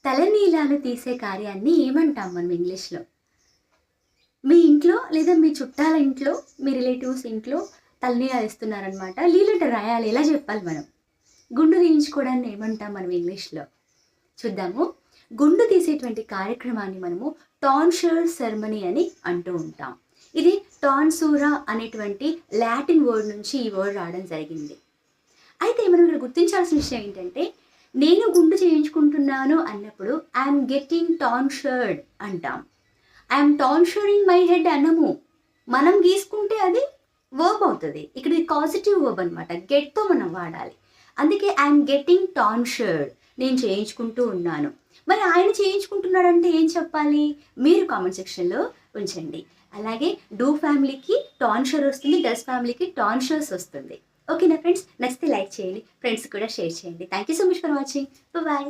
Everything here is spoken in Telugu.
తలనీలాలు తీసే కార్యాన్ని ఏమంటాం మనం ఇంగ్లీష్‌లో? మీ ఇంట్లో లేదా మీ చుట్టాల ఇంట్లో, మీ రిలేటివ్స్ ఇంట్లో తలనీలాలు ఇస్తున్నారనమాట. లీవ్ లెటర్ రాయాలి. ఎలా చెప్పాలి మనం? గుండు తీయించుకోవడాన్ని ఏమంటాం మనం ఇంగ్లీష్‌లో? చూద్దాము. గుండు తీసేటువంటి కార్యక్రమాన్ని మనము టాన్షర్ సెరమనీ అని అంటూ ఉంటాం. ఇది టాన్సూరా అనేటువంటి లాటిన్ వర్డ్ నుంచి ఈ వర్డ్ రావడం జరిగింది. అయితే మనం ఇక్కడ గుర్తించాల్సిన విషయం ఏంటంటే, నేను గుండు చేయించుకుంటున్నాను అన్నప్పుడు ఐయామ్ గెట్టింగ్ టాన్షర్డ్ అంటాం. ఐయామ్ టాన్షరింగ్ మై హెడ్ అనము. మనం గీసుకుంటే అది వర్బ్ అవుతది. ఇక్కడ ఇది కాజిటివ్ వర్బ్ అనమాట. గెట్‌తో మనం వాడాలి. అందుకే ఐయామ్ గెట్టింగ్ టాన్షర్డ్. నేను చేయించుకుంటూ ఉన్నాను. మరి ఆయన చేయించుకుంటున్నాడంటే ఏం చెప్పాలి? మీరు కామెంట్ సెక్షన్‌లో ఉంచండి. అలాగే డూ ఫ్యామిలీకి టాన్షర్ వస్తుంది. డస్ ఫ్యామిలీకి టాన్షర్స్ వస్తుంది. ఓకేనా ఫ్రెండ్స్? నచ్చితే లైక్ చేయండి. ఫ్రెండ్స్‌కి కూడా షేర్ చేయండి. Thank you so much for watching. Bye.